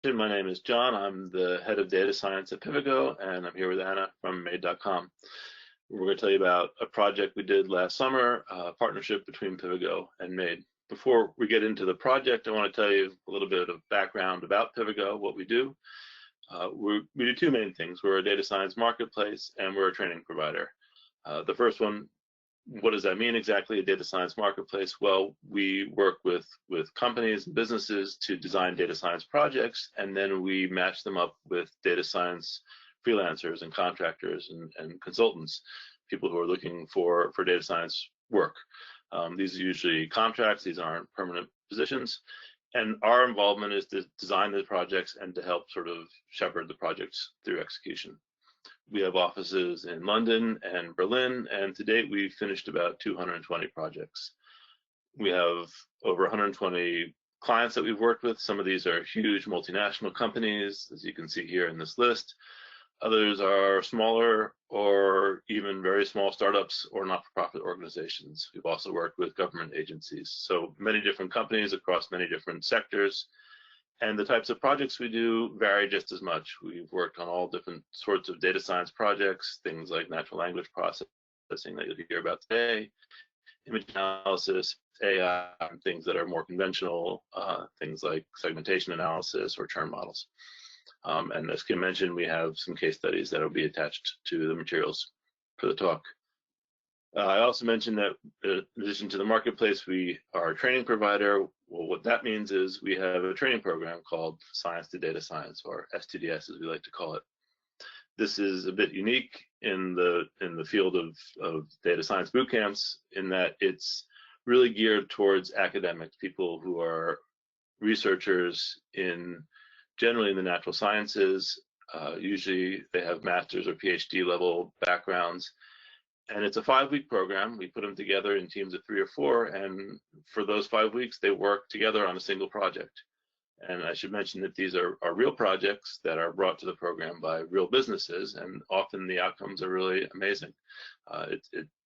My name is John. I'm the head of data science at Pivigo, and I'm here with Anna from Made.com. We're going to tell you about a project we did last summer, a partnership between Pivigo and Made. Before we get into the project, I want to tell you a little bit of background about Pivigo, what we do. We do two main things. We're a data science marketplace, and we're a training provider. The first one, what does that mean exactly, a data science marketplace? Well, we work with companies and businesses to design data science projects, and then we match them up with data science freelancers and contractors and consultants, people who are looking for data science work. These are usually contracts, these aren't permanent positions, and our involvement is to design the projects and to help sort of shepherd the projects through execution. We have offices in London and Berlin, and to date we've finished about 220 projects. We have over 120 clients that we've worked with. Some of these are huge multinational companies, as you can see here in this list. Others are smaller or even very small startups or not-for-profit organizations. We've also worked with government agencies. So many different companies across many different sectors. And the types of projects we do vary just as much. We've worked on all different sorts of data science projects, things like natural language processing that you'll hear about today, image analysis, AI, things that are more conventional, things like segmentation analysis or churn models. And as Kim mentioned, we have some case studies that will be attached to the materials for the talk. I also mentioned that in addition to the marketplace, we are a training provider. Well, what that means is we have a training program called Science to Data Science, or STDS as we like to call it. This is a bit unique in the field of data science boot camps in that it's really geared towards academics, people who are researchers generally in the natural sciences. Usually they have master's or PhD level backgrounds. And it's a 5-week program. We put them together in teams of 3 or 4, and for those 5 weeks, they work together on a single project. And I should mention that these are real projects that are brought to the program by real businesses, and often the outcomes are really amazing.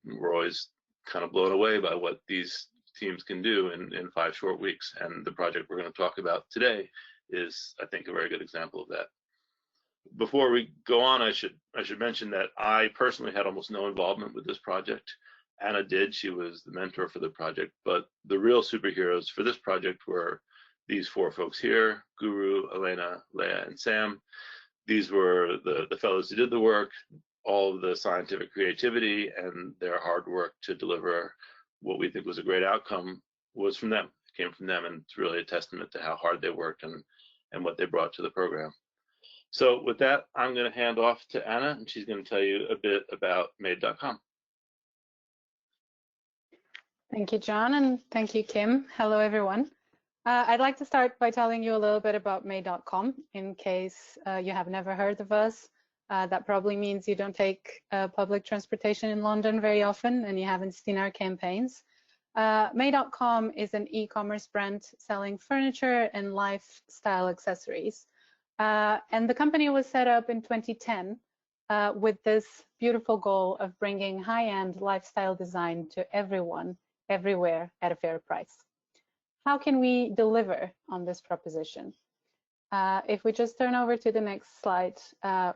We're always kind of blown away by what these teams can do in 5 short weeks, and the project we're going to talk about today is, I think, a very good example of that. Before we go on, I should mention that I personally had almost no involvement with this project. Anna did. She was the mentor for the project, but the real superheroes for this project were these 4 folks here: Guru, Elena, Leah, and Sam. These were the fellows who did the work. All of the scientific creativity and their hard work to deliver what we think was a great outcome was from them. It came from them, and it's really a testament to how hard they worked and what they brought to the program. So with that, I'm going to hand off to Anna, and she's going to tell you a bit about Made.com. Thank you, John, and thank you, Kim. Hello, everyone. I'd like to start by telling you a little bit about Made.com in case you have never heard of us. That probably means you don't take public transportation in London very often and you haven't seen our campaigns. Made.com is an e-commerce brand selling furniture and lifestyle accessories. And the company was set up in 2010 with this beautiful goal of bringing high-end lifestyle design to everyone, everywhere at a fair price. How can we deliver on this proposition? If we just turn over to the next slide,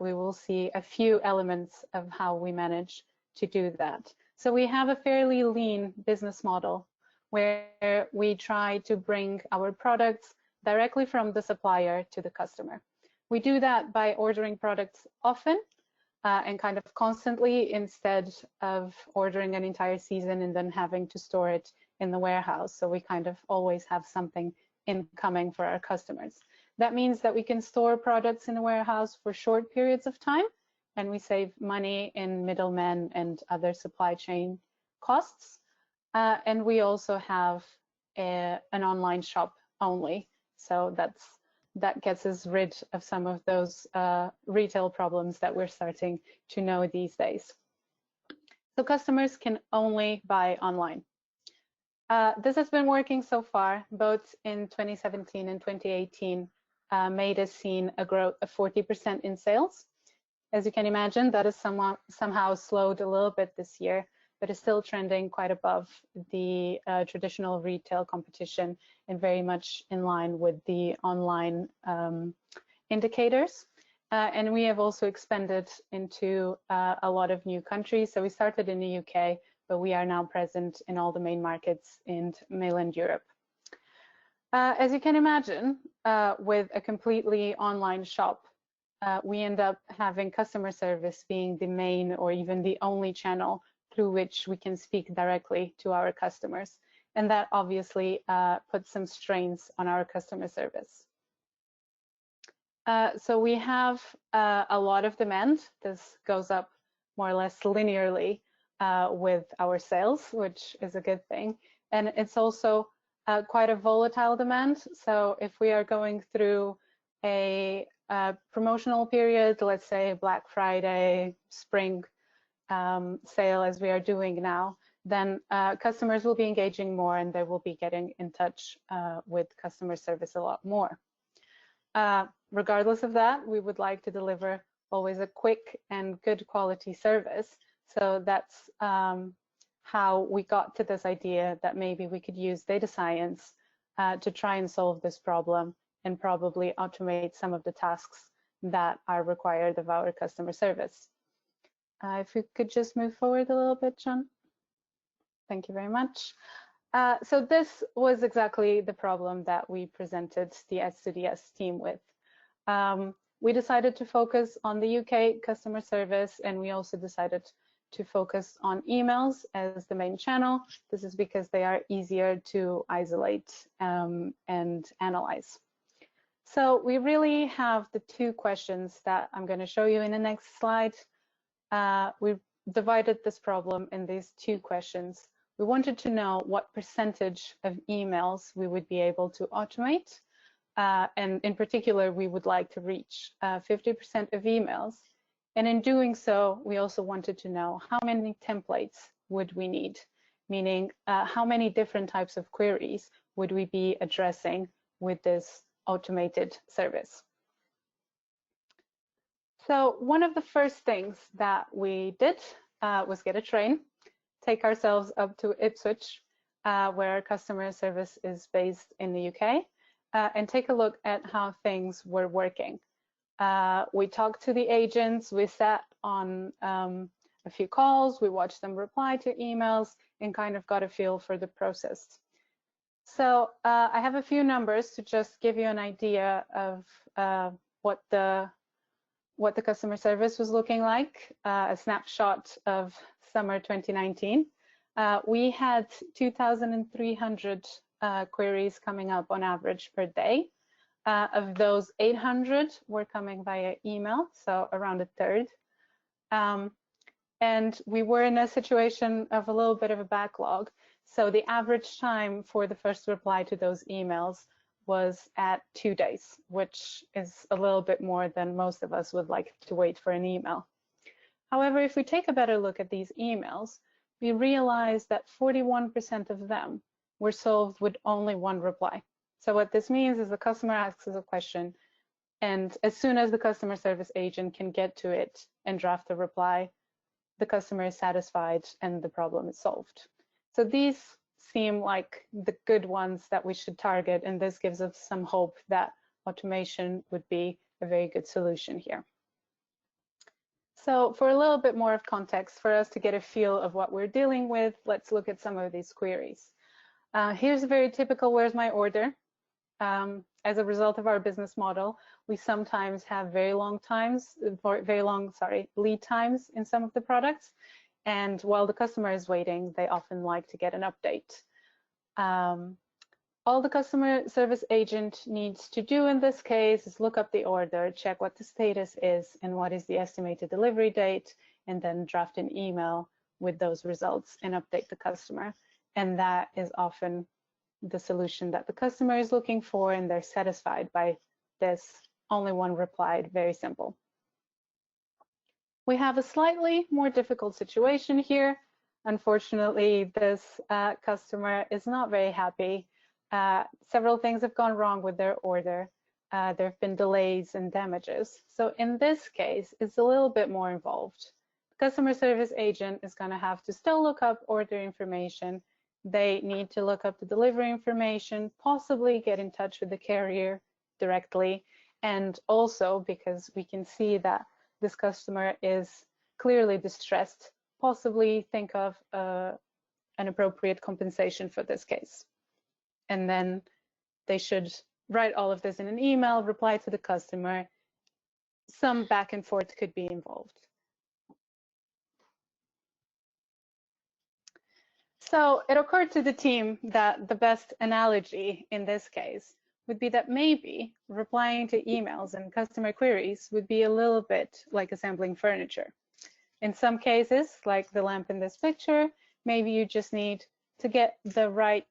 we will see a few elements of how we manage to do that. So we have a fairly lean business model where we try to bring our products directly from the supplier to the customer. We do that by ordering products often and kind of constantly, instead of ordering an entire season and then having to store it in the warehouse. So we kind of always have something incoming for our customers. That means that we can store products in the warehouse for short periods of time, and we save money in middlemen and other supply chain costs. And we also have an online shop only. So that gets us rid of some of those retail problems that we're starting to know these days. So customers can only buy online. This has been working so far, both in 2017 and 2018, made us seen a growth of 40% in sales. As you can imagine, that is somehow slowed a little bit this year but is still trending quite above the traditional retail competition and very much in line with the online indicators. And we have also expanded into a lot of new countries. So we started in the UK, but we are now present in all the main markets in mainland Europe. As you can imagine, with a completely online shop, we end up having customer service being the main or even the only channel through which we can speak directly to our customers. And that obviously puts some strains on our customer service. So we have a lot of demand. This goes up more or less linearly with our sales, which is a good thing. And it's also quite a volatile demand. So if we are going through a promotional period, let's say Black Friday, spring sale as we are doing now, then customers will be engaging more and they will be getting in touch with customer service a lot more. Regardless of that, we would like to deliver always a quick and good quality service. So that's how we got to this idea that maybe we could use data science to try and solve this problem and probably automate some of the tasks that are required of our customer service. If we could just move forward a little bit, John. Thank you very much. So this was exactly the problem that we presented the S2DS team with. We decided to focus on the UK customer service, and we also decided to focus on emails as the main channel. This is because they are easier to isolate and analyze. So we really have the two questions that I'm going to show you in the next slide. We've divided this problem in these two questions. We wanted to know what percentage of emails we would be able to automate. And in particular, we would like to reach 50% of emails. And in doing so, we also wanted to know how many templates would we need, meaning how many different types of queries would we be addressing with this automated service. So one of the first things that we did was get a train, take ourselves up to Ipswich, where our customer service is based in the UK, and take a look at how things were working. We talked to the agents, we sat on a few calls, we watched them reply to emails, and kind of got a feel for the process. So I have a few numbers to just give you an idea of what the customer service was looking like, a snapshot of summer 2019. We had 2,300 queries coming up on average per day. Of those, 800 were coming via email, so around a third. And we were in a situation of a little bit of a backlog. So the average time for the first reply to those emails was at 2 days, which is a little bit more than most of us would like to wait for an email. However, if we take a better look at these emails, we realize that 41% of them were solved with only one reply. So what this means is the customer asks us a question, and as soon as the customer service agent can get to it and draft a reply, the customer is satisfied and the problem is solved. So these seem like the good ones that we should target, and this gives us some hope that automation would be a very good solution here. So for a little bit more of context, for us to get a feel of what we're dealing with, let's look at some of these queries. Here's a very typical "where's my order?" As a result of our business model, we sometimes have very long lead times in some of the products. And while the customer is waiting, they often like to get an update. All the customer service agent needs to do in this case is look up the order, check what the status is and what is the estimated delivery date, and then draft an email with those results and update the customer. And that is often the solution that the customer is looking for, and they're satisfied by this. Only one replied, very simple. We have a slightly more difficult situation here. Unfortunately, this customer is not very happy. Several things have gone wrong with their order. There have been delays and damages. So in this case, it's a little bit more involved. customer service agent is going to have to still look up order information. They need to look up the delivery information, possibly get in touch with the carrier directly. And also, because we can see that this customer is clearly distressed, possibly think of an appropriate compensation for this case. And then they should write all of this in an email, reply to the customer. Some back and forth could be involved. So it occurred to the team that the best analogy in this case would be that maybe replying to emails and customer queries would be a little bit like assembling furniture. In some cases, like the lamp in this picture, maybe you just need to get the right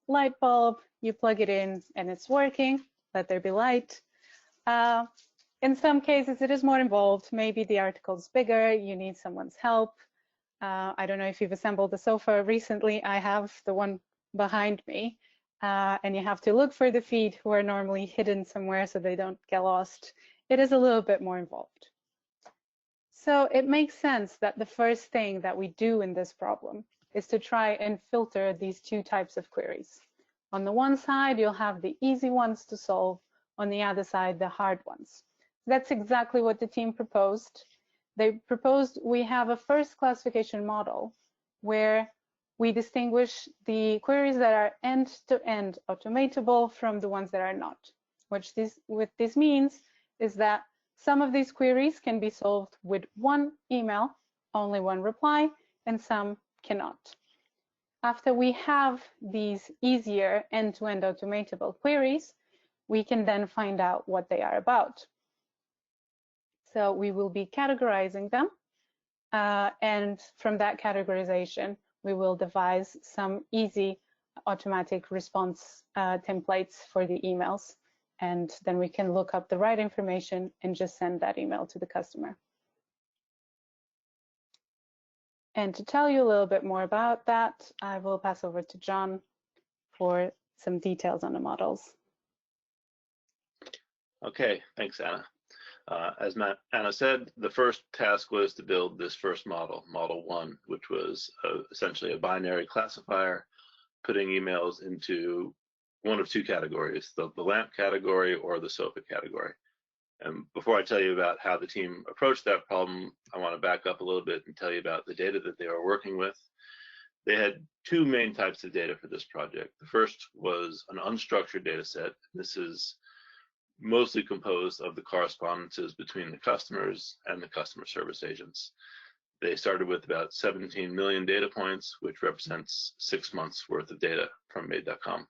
light bulb, you plug it in and it's working, let there be light. In some cases, it is more involved. Maybe the article's bigger, you need someone's help. I don't know if you've assembled a sofa recently. I have the one behind me, and you have to look for the feet who are normally hidden somewhere so they don't get lost. It is a little bit more involved. So it makes sense that the first thing that we do in this problem is to try and filter these two types of queries. On the one side, you'll have the easy ones to solve. On the other side, the hard ones. That's exactly what the team proposed. They proposed we have a first classification model where we distinguish the queries that are end-to-end automatable from the ones that are not. What this means is that some of these queries can be solved with one email, only one reply, and some cannot. After we have these easier end-to-end automatable queries, we can then find out what they are about. So we will be categorizing them, and from that categorization, we will devise some easy automatic response templates for the emails, and then we can look up the right information and just send that email to the customer. And to tell you a little bit more about that, I will pass over to John for some details on the models. Okay, thanks, Anna. As Anna said, the first task was to build this first model, Model 1, which was essentially a binary classifier, putting emails into one of two categories, the lamp category or the sofa category. And before I tell you about how the team approached that problem, I want to back up a little bit and tell you about the data that they were working with. They had two main types of data for this project. The first was an unstructured data set. This is mostly composed of the correspondences between the customers and the customer service agents. They started with about 17 million data points, which represents 6 months worth of data from Made.com.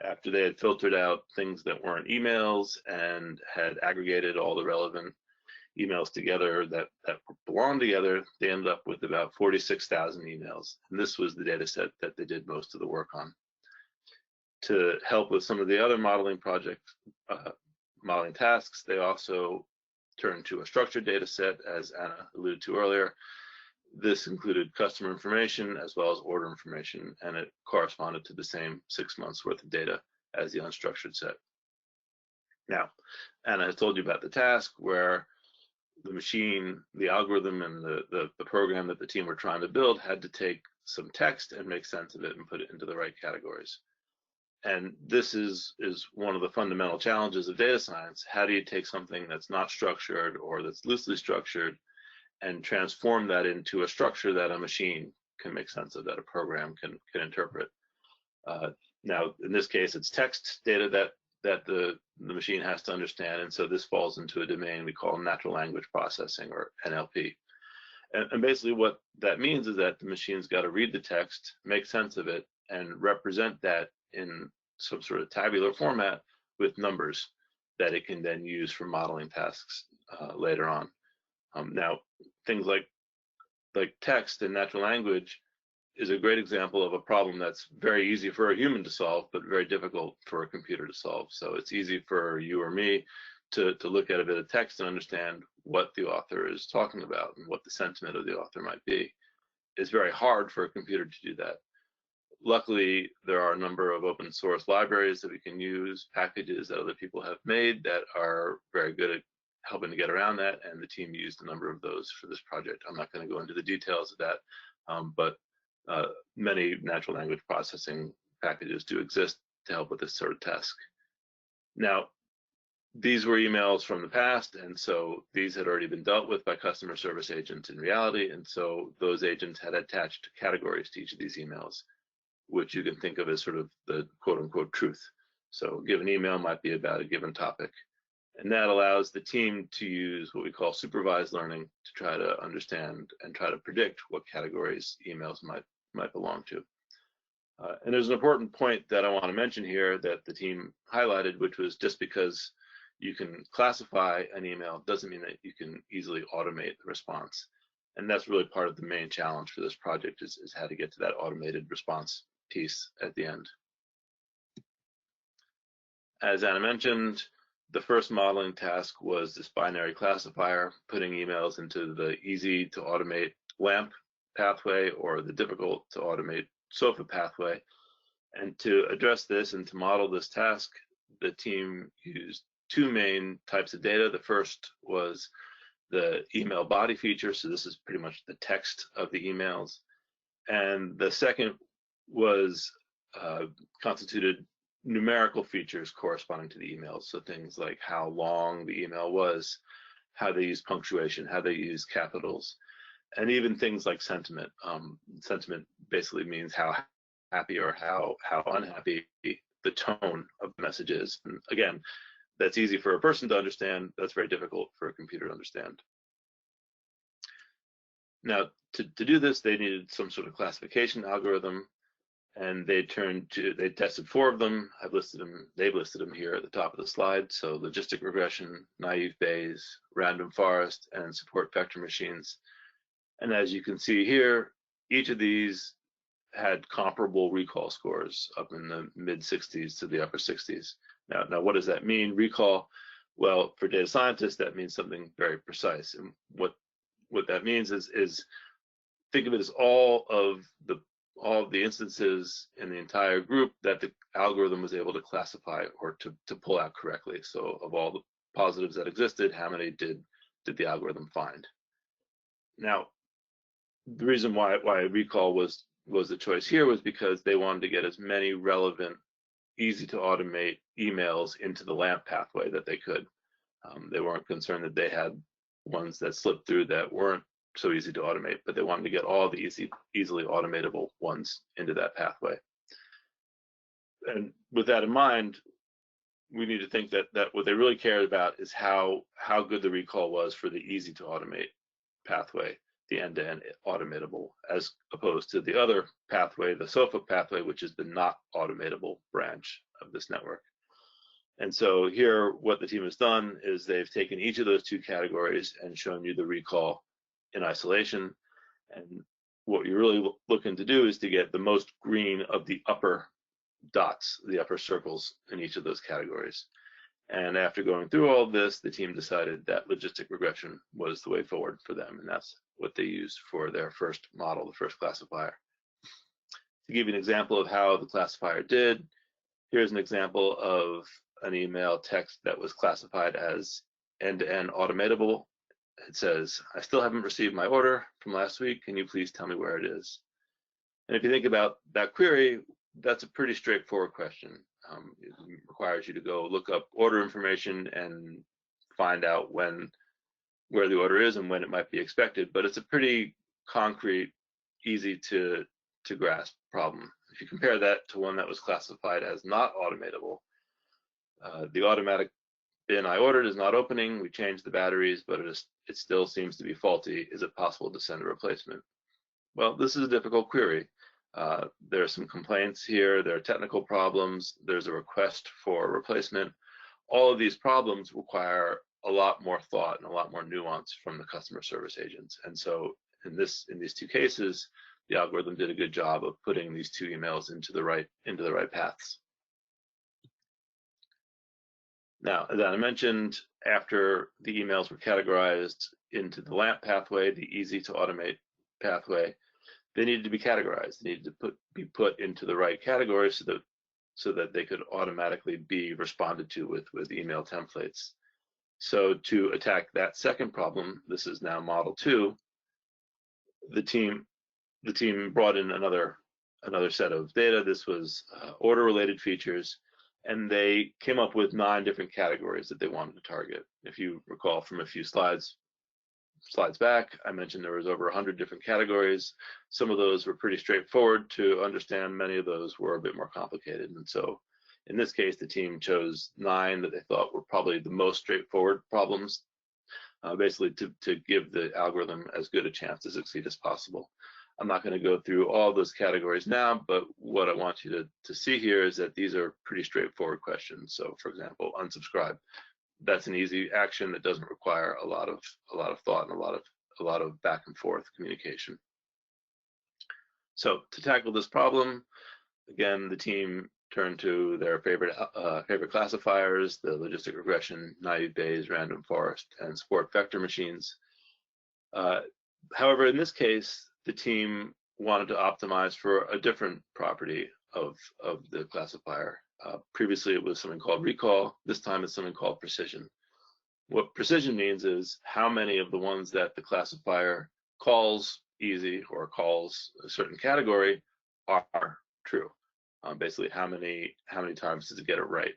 After they had filtered out things that weren't emails and had aggregated all the relevant emails together that belong together, they ended up with about 46,000 emails. And this was the data set that they did most of the work on. To help with some of the other modeling tasks, they also turned to a structured data set, as Anna alluded to earlier. This included customer information as well as order information, and it corresponded to the same 6 months worth of data as the unstructured set. Now, Anna has told you about the task where the machine, the algorithm, and the program that the team were trying to build had to take some text and make sense of it and put it into the right categories. And this is one of the fundamental challenges of data science. How do you take something that's not structured or that's loosely structured and transform that into a structure that a machine can make sense of, that a program can interpret? Now, in this case, it's text data that the machine has to understand, and so this falls into a domain we call natural language processing, or NLP. And basically what that means is that the machine's got to read the text, make sense of it, and represent that in some sort of tabular format with numbers that it can then use for modeling tasks later on. Now, things like text and natural language is a great example of a problem that's very easy for a human to solve, but very difficult for a computer to solve. So it's easy for you or me to look at a bit of text and understand what the author is talking about and what the sentiment of the author might be. It's very hard for a computer to do that. Luckily, there are a number of open source libraries that we can use, packages that other people have made that are very good at helping to get around that, and the team used a number of those for this project. I'm not going to go into the details of that, but many natural language processing packages do exist to help with this sort of task. Now, these were emails from the past, and so these had already been dealt with by customer service agents in reality, and so those agents had attached categories to each of these emails, which you can think of as sort of the quote-unquote truth. So a given email might be about a given topic, and that allows the team to use what we call supervised learning to try to understand and try to predict what categories emails might belong to. And there's an important point that I want to mention here that the team highlighted, which was just because you can classify an email doesn't mean that you can easily automate the response. And that's really part of the main challenge for this project is how to get to that automated response piece at the end. As Anna mentioned, the first modeling task was this binary classifier, putting emails into the easy to automate LAMP pathway or the difficult to automate SOFA pathway. And to address this and to model this task, the team used two main types of data. The first was the email body feature, so this is pretty much the text of the emails. And the second was constituted numerical features corresponding to the emails, so things like how long the email was, how they use punctuation, how they use capitals, and even things like sentiment. Sentiment basically means how happy or how unhappy the tone of the message is. And again, that's easy for a person to understand. That's very difficult for a computer to understand. Now, to do this, they needed some sort of classification algorithm, and they tested 4 of them. They've listed them here at the top of the slide. So logistic regression, naive Bayes, random forest, and support vector machines. And as you can see here, each of these had comparable recall scores up in the mid 60s to the upper 60s. Now, what does that mean, recall? Well, for data scientists, that means something very precise. And what that means is think of it as all of the instances in the entire group that the algorithm was able to classify or to pull out correctly. So of all the positives that existed, how many did the algorithm find? Now, the reason why recall was the choice here was because they wanted to get as many relevant, easy to automate emails into the LAMP pathway that they could. They weren't concerned that they had ones that slipped through that weren't so easy to automate, but they wanted to get all the easily automatable ones into that pathway. And with that in mind, we need to think that what they really cared about is how good the recall was for the easy to automate pathway, the end-to-end automatable, as opposed to the other pathway, the SOFA pathway, which is the not automatable branch of this network. And so here, what the team has done is they've taken each of those 2 categories and shown you the recall in isolation. And what you're really looking to do is to get the most green of the upper dots, the upper circles in each of those categories. And after going through all of this, the team decided that logistic regression was the way forward for them, and that's what they used for their first model, the first classifier. To give you an example of how the classifier did, here's an example of an email text that was classified as end-to-end automatable. It says, "I still haven't received my order from last week. Can you please tell me where it is?" And if you think about that query, that's a pretty straightforward question. It requires you to go look up order information and find out where the order is and when it might be expected. But it's a pretty concrete, easy to grasp problem. If you compare that to one that was classified as not automatable, the automatic bin I ordered is not opening. We changed the batteries, but it still seems to be faulty. Is it possible to send a replacement? Well, this is a difficult query. There are some complaints here. There are technical problems. There's a request for a replacement. All of these problems require a lot more thought and a lot more nuance from the customer service agents. And so in these 2 cases, the algorithm did a good job of putting these 2 emails into the right paths. Now, as I mentioned, after the emails were categorized into the LAMP pathway, the easy to automate pathway, they needed to be categorized. They needed to be put into the right category so that they could automatically be responded to with email templates. So to attack that second problem, this is now model 2, the team brought in another set of data. This was order-related features, and they came up with 9 different categories that they wanted to target. If you recall from a few slides back, I mentioned there was over 100 different categories. Some of those were pretty straightforward to understand. Many of those were a bit more complicated. And so in this case, the team chose 9 that they thought were probably the most straightforward problems, basically to give the algorithm as good a chance to succeed as possible. I'm not going to go through all those categories now, but what I want you to see here is that these are pretty straightforward questions. So for example, unsubscribe. That's an easy action that doesn't require a lot of thought and a lot of back and forth communication. So to tackle this problem, again, the team turned to their favorite classifiers: the logistic regression, naive Bayes, random forest, and sport vector machines. However, in this case, the team wanted to optimize for a different property of the classifier. Previously, it was something called recall. This time, it's something called precision. What precision means is how many of the ones that the classifier calls easy or calls a certain category are true. Basically, how many times does it get it right?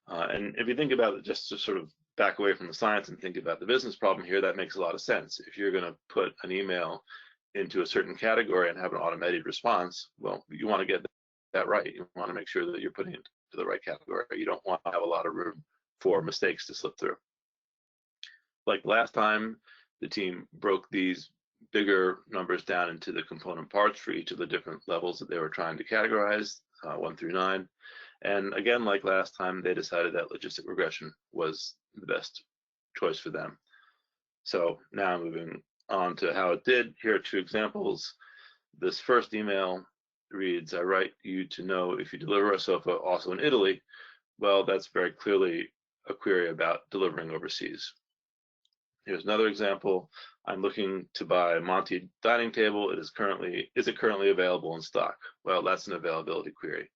And if you think about it, just to sort of back away from the science and think about the business problem here, that makes a lot of sense. If you're going to put an email into a certain category and have an automated response, well, you want to get that right. You want to make sure that you're putting it into the right category. You don't want to have a lot of room for mistakes to slip through. Like last time, the team broke these bigger numbers down into the component parts for each of the different levels that they were trying to categorize, 1 through 9. And again, like last time, they decided that logistic regression was the best choice for them. So now moving on to how it did, here are 2 examples. This first email reads, "I write you to know if you deliver a sofa also in Italy." Well, that's very clearly a query about delivering overseas. Here's another example. "I'm looking to buy a Monty dining table. Is it currently available in stock?" Well, that's an availability query.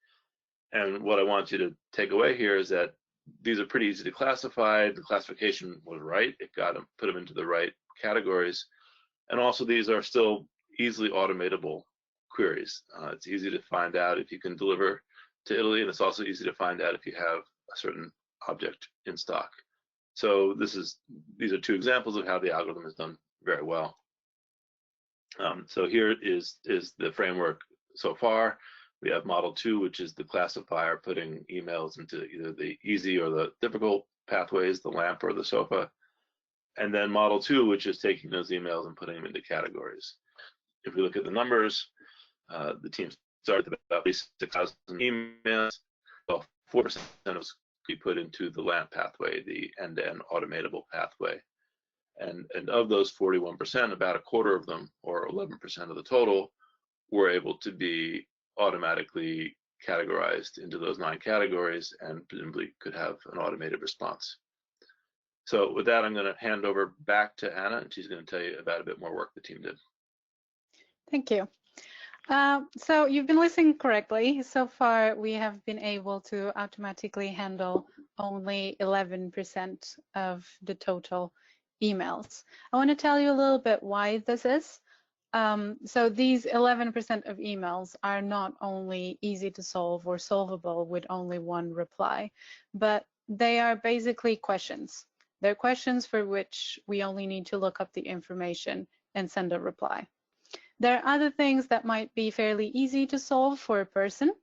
And what I want you to take away here is that these are pretty easy to classify. The classification was right. It put them into the right categories. And also, these are still easily automatable queries. It's easy to find out if you can deliver to Italy, and it's also easy to find out if you have a certain object in stock. So these are 2 examples of how the algorithm is done very well. So here is the framework so far. We have model 2, which is the classifier putting emails into either the easy or the difficult pathways, the lamp or the sofa. And then model 2, which is taking those emails and putting them into categories. If we look at the numbers, the team started with about 6,000 emails. Well, 4% of those could be put into the lamp pathway, the end-to-end automatable pathway. And of those 41%, about a quarter of them, or 11% of the total, were able to be automatically categorized into those 9 categories and presumably could have an automated response. So with that, I'm going to hand over back to Anna, and she's going to tell you about a bit more work the team did. Thank you. So you've been listening correctly. So far, we have been able to automatically handle only 11% of the total emails. I want to tell you a little bit why this is. So these 11% of emails are not only easy to solve or solvable with only 1 reply, but they are basically questions. They're questions for which we only need to look up the information and send a reply. There are other things that might be fairly easy to solve for a person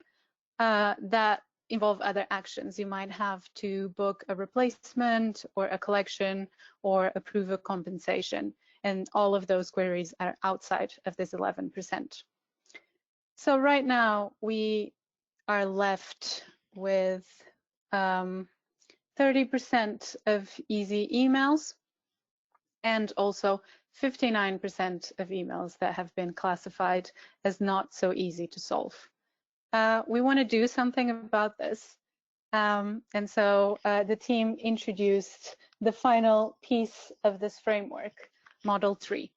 that involve other actions. You might have to book a replacement or a collection or approve a compensation. And all of those queries are outside of this 11%. So right now we are left with 30% of easy emails and also 59% of emails that have been classified as not so easy to solve. We want to do something about this. And so the team introduced the final piece of this framework, Model 3.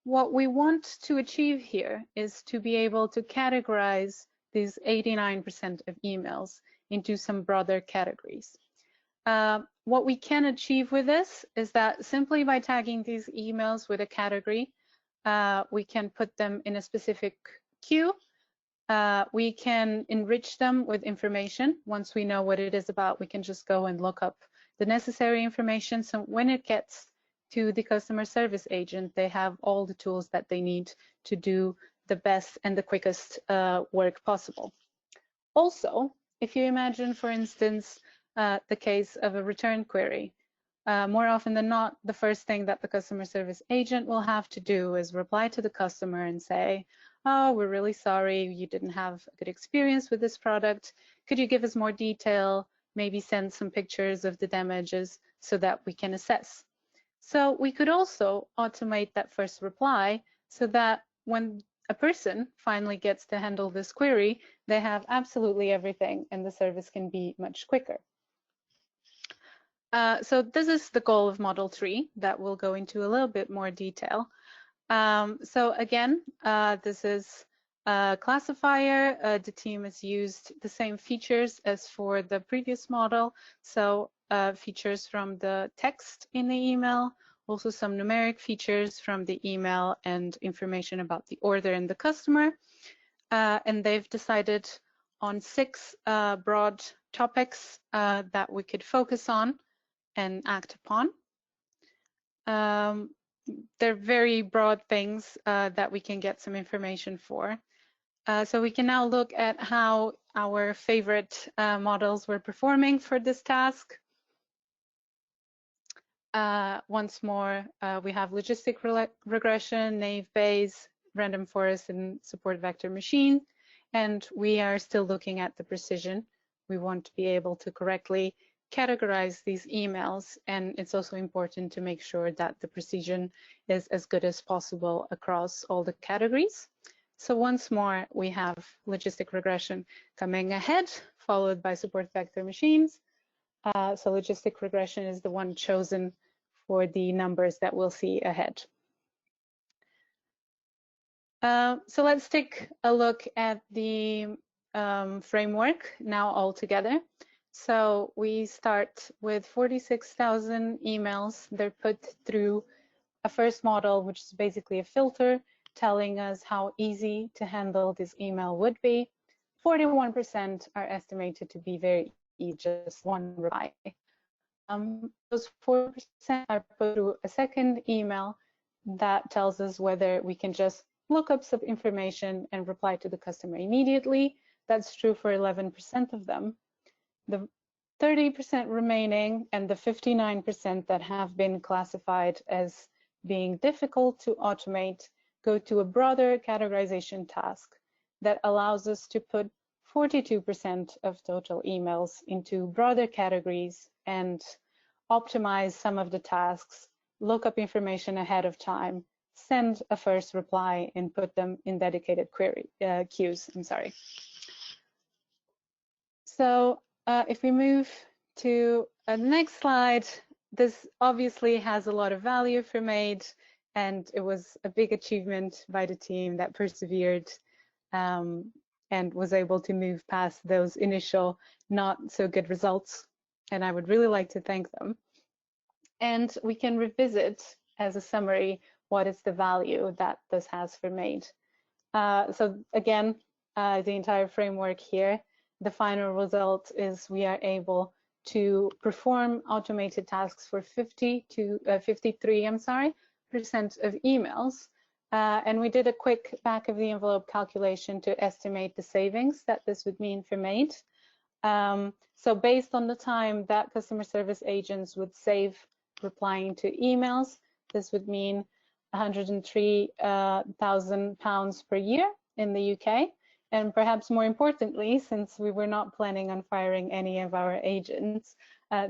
What we want to achieve here is to be able to categorize these 89% of emails into some broader categories. What we can achieve with this is that simply by tagging these emails with a category, we can put them in a specific queue. We can enrich them with information. Once we know what it is about, we can just go and look up the necessary information. So when it gets to the customer service agent, they have all the tools that they need to do the best and the quickest work possible. Also, if you imagine, for instance, the case of a return query, more often than not, the first thing that the customer service agent will have to do is reply to the customer and say, oh, we're really sorry, you didn't have a good experience with this product. Could you give us more detail? Maybe send some pictures of the damages so that we can assess. So we could also automate that first reply so that when a person finally gets to handle this query, they have absolutely everything and the service can be much quicker. So this is the goal of Model 3 that we'll go into a little bit more detail. So again, this is a classifier. The team has used the same features as for the previous model. So features from the text in the email, also some numeric features from the email and information about the order and the customer. And they've decided on 6 broad topics that we could focus on and act upon. They're very broad things that we can get some information for. So we can now look at how our favorite models were performing for this task. Once more, we have logistic regression, naive Bayes, random forest, and support vector machine. And we are still looking at the precision. We want to be able to correctly categorize these emails, and it's also important to make sure that the precision is as good as possible across all the categories. So once more, we have logistic regression coming ahead, followed by support vector machines. So logistic regression is the one chosen for the numbers that we'll see ahead. So let's take a look at the framework now all together. So we start with 46,000 emails. They're put through a first model, which is basically a filter telling us how easy to handle this email would be. 41% are estimated to be very easy, just one reply. Those 4% are put through a second email that tells us whether we can just look up some information and reply to the customer immediately. That's true for 11% of them. The 30% remaining and the 59% that have been classified as being difficult to automate go to a broader categorization task that allows us to put 42% of total emails into broader categories and optimize some of the tasks, look up information ahead of time, send a first reply, and put them in dedicated query queues. So if we move to the next slide, this obviously has a lot of value for MAID, and it was a big achievement by the team that persevered and was able to move past those initial not so good results. And I would really like to thank them. And we can revisit as a summary what is the value that this has for MAID. So again, the entire framework here, the final result is we are able to perform automated tasks for 53% of emails. And we did a quick back of the envelope calculation to estimate the savings that this would mean for MAID. So based on the time that customer service agents would save replying to emails, this would mean £103,000 per year in the UK. And perhaps more importantly, since we were not planning on firing any of our agents,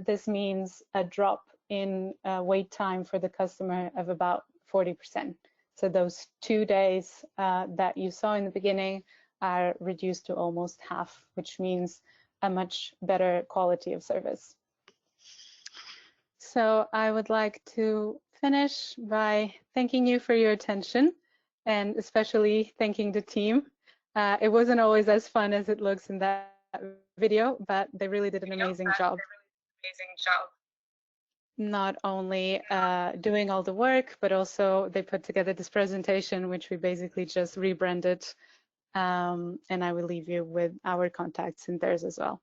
this means a drop in wait time for the customer of about 40%. So those 2 days that you saw in the beginning are reduced to almost half, which means a much better quality of service. So I would like to finish by thanking you for your attention, and especially thanking the team. It wasn't always as fun as it looks in that video, but they really did an amazing job. amazing job. Not only doing all the work, but also they put together this presentation, which we basically just rebranded. And I will leave you with our contacts in theirs as well.